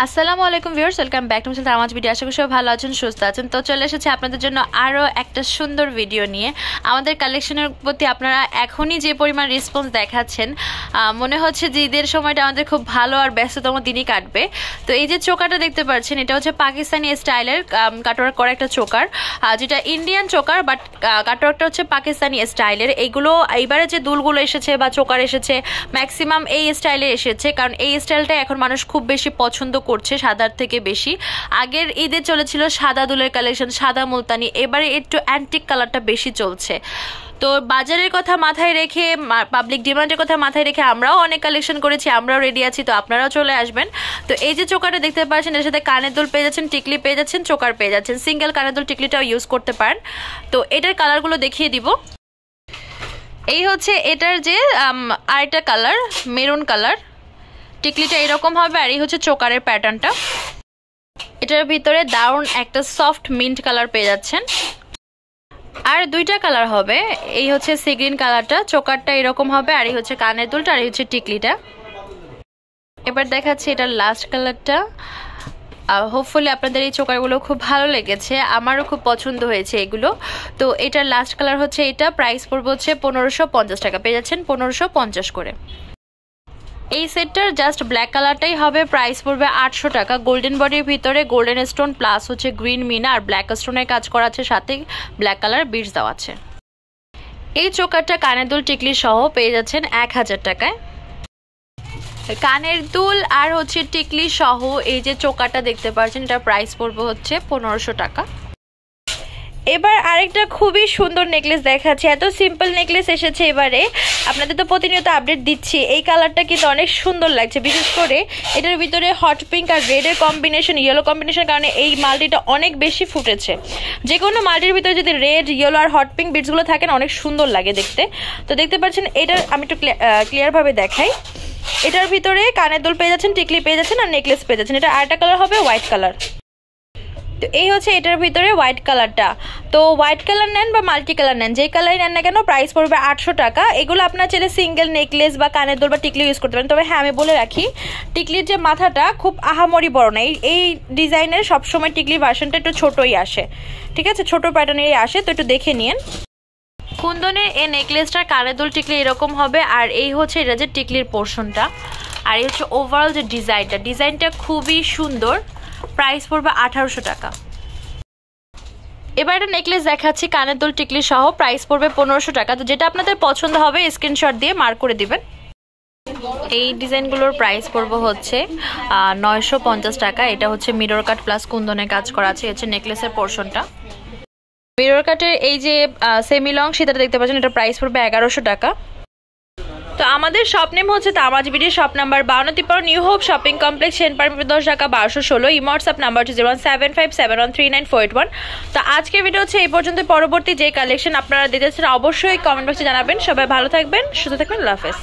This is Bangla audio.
আসসালামু আলাইকুম viewers, welcome back to my channel Tamaz video. আশা করি সবাই ভালো আছেন, সুস্থ আছেন। তো চলে এসেছে আপনাদের জন্য আরও একটা সুন্দর ভিডিও নিয়ে। আমাদের কালেকশনের প্রতি আপনারা এখনই যে পরিমাণ রেসপন্স দেখাচ্ছেন, মনে হচ্ছে যে ঈদের সময়টা আমাদের খুব ভালো আর ব্যস্ততম দিনই কাটবে। তো এই যে চোকারটা দেখতে পাচ্ছেন, এটা হচ্ছে পাকিস্তানি স্টাইলের কাটওয়ার্ক করা একটা চোকার, যেটা ইন্ডিয়ান চোকার বাট কাটওয়ার্কটা হচ্ছে পাকিস্তানি স্টাইলের। এইগুলো এইবারে যে দুলগুলো এসেছে বা চোকার এসেছে ম্যাক্সিমাম এই স্টাইলে এসেছে, কারণ এই স্টাইলটা এখন মানুষ খুব বেশি পছন্দ করছে সাদার থেকে বেশি। আগের ঈদে চলেছিল সাদা দুলের কালেকশন, সাদা মুলতানি, এবারে একটু অ্যান্টিক কালারটা বেশি চলছে। তো বাজারের কথা মাথায় রেখে, পাবলিক ডিমান্ডের কথা মাথায় রেখে আমরাও অনেক কালেকশন করেছি, আমরাও রেডি আছি। তো আপনারাও চলে আসবেন। তো এই যে চোকারটা দেখতে পাচ্ছেন, এর সাথে কানের দুল পেয়ে যাচ্ছেন, টিকলি পেয়ে যাচ্ছেন, চোকার পেয়ে যাচ্ছেন। সিঙ্গেল কানের দুল টিকলিটাও ইউজ করতে পারেন। তো এটার কালারগুলো দেখিয়ে দিব। এই হচ্ছে এটার যে আরেকটা কালার, মেরুন কালার। টিকলিটা এরকম হবে, আর এই হচ্ছে চোকারের প্যাটার্নটা। এটার ভিতরে দারুণ একটা সফট মিন্ট কালার পেয়ে যাচ্ছেন। আর দুইটা কালার হবে, এই হচ্ছে সি গ্রিন কালারটা, চোকারটা এরকম হবে, আর এই হচ্ছে কানের দুলটা, আর এই হচ্ছে টিকলিটা। এবার দেখাচ্ছি এটার লাস্ট কালারটা। হোপফুলি আপনাদের এই চোকারগুলো খুব ভালো লেগেছে, আমারও খুব পছন্দ হয়েছে এগুলো। তো এটার লাস্ট কালার হচ্ছে এটা, প্রাইস পড়বে হচ্ছে 1550 টাকা, পেয়ে যাচ্ছেন 1550 করে। এই সেটটার জাস্ট ব্ল্যাক কালারটাই হবে, প্রাইস পড়বে 800 টাকা। গোল্ডেন বডির ভিতরে গোল্ডেন স্টোন প্লাস হচ্ছে গ্রিন মিনা আর ব্ল্যাক স্টোনের কাজ করা আছে, সাথে ব্ল্যাক কালার বিটস দেওয়া আছে। এই চোকারটা কানের দুল টিকলি সহ পেয়ে যাচ্ছেন 1000 টাকায়। কানের দুল আর হচ্ছে টিকলি সহ এই যে চোকারটা দেখতে পাচ্ছেন, এটা প্রাইস পড়বে হচ্ছে 1500 টাকা। এবার আরেকটা খুবই সুন্দর নেকলেস দেখাচ্ছি। এত সিম্পল নেকলেস এসেছে এবারে, আপনাদের তো প্রতিনিয়ত আপডেট দিচ্ছি। এই কালারটা কিন্তু অনেক সুন্দর লাগছে, বিশেষ করে এটার ভিতরে হট পিঙ্ক আর রেডের কম্বিনেশন, ইয়েলো কম্বিনেশনের কারণে এই মাল্টিটা অনেক বেশি ফুটেছে। যে কোনো মাল্টির ভিতরে যদি রেড, ইয়েলো আর হট পিঙ্ক বিটসগুলো থাকেন অনেক সুন্দর লাগে দেখতে। তো দেখতে পাচ্ছেন, এটার আমি একটু ক্লিয়ারভাবে দেখাই। এটার ভিতরে কানের দুল পেয়ে যাচ্ছেন, টিকলি পেয়ে যাচ্ছেন, আর নেকলেস পেয়ে যাচ্ছেন। এটা আরেকটা কালার হবে হোয়াইট কালার। তো এই হচ্ছে এটার ভিতরে হোয়াইট কালারটা। তো হোয়াইট কালার নেন বা মাল্টি কালার নেন, যে কালারই নেন না কেন, প্রাইস পড়বে 800 টাকা। এগুলো আপনার চাইলে সিঙ্গেল নেকলেস বা কানের দুল বা টিকলি ইউজ করতে পারেন। তবে হ্যাঁ, আমি বলে রাখি, টিকলির যে মাথাটা খুব আহামরি বড় না। এই ডিজাইনের সবসময় টিকলি ভার্সনটা একটু ছোটই আসে, ঠিক আছে, ছোট প্যাটার্নেরই আসে। তো একটু দেখে নিন। কুন্দনের এই নেকলেসটার কানের দুল টিকলি এরকম হবে, আর এই হচ্ছে এটা যে টিকলির পোর্শনটা, আর এই হচ্ছে ওভারঅল যে ডিজাইনটা খুবই সুন্দর। প্রাইস পড়বে 1800 টাকা। এবার একটা নেকলেস দেখাচ্ছি কানের দুল টিকলি সহ, প্রাইস পড়বে 1500 টাকা। তো যেটা আপনাদের পছন্দ হবে স্ক্রিনশট দিয়ে মার্ক করে দিবেন। এই ডিজাইনগুলোর প্রাইস পড়বে হচ্ছে 950 টাকা। এটা হচ্ছে মিরর কাট প্লাস কুন্দনের কাজ করা আছে, হচ্ছে নেকলেসের পোর্শনটা। মিরর কাটের এই যে সেমি লং সেটা দেখতে পাচ্ছেন, এটা প্রাইস পড়বে 1100 টাকা। তো আমাদের শপ নেম হচ্ছে Tamaz BD, shop number 5253, new hope shopping complex, Senpara 10 টাকা 1216। হোয়াটসঅ্যাপ নাম্বার হচ্ছে 01757139481। তো আজকের ভিডিও হচ্ছে এই পর্যন্ত। পরবর্তী যে কালেকশন আপনারা দেখতে চান অবশ্যই কমেন্ট বক্সে জানাবেন। সবাই ভালো থাকবেন, সুস্থ থাকবেন, আল্লাহ হাফেজ।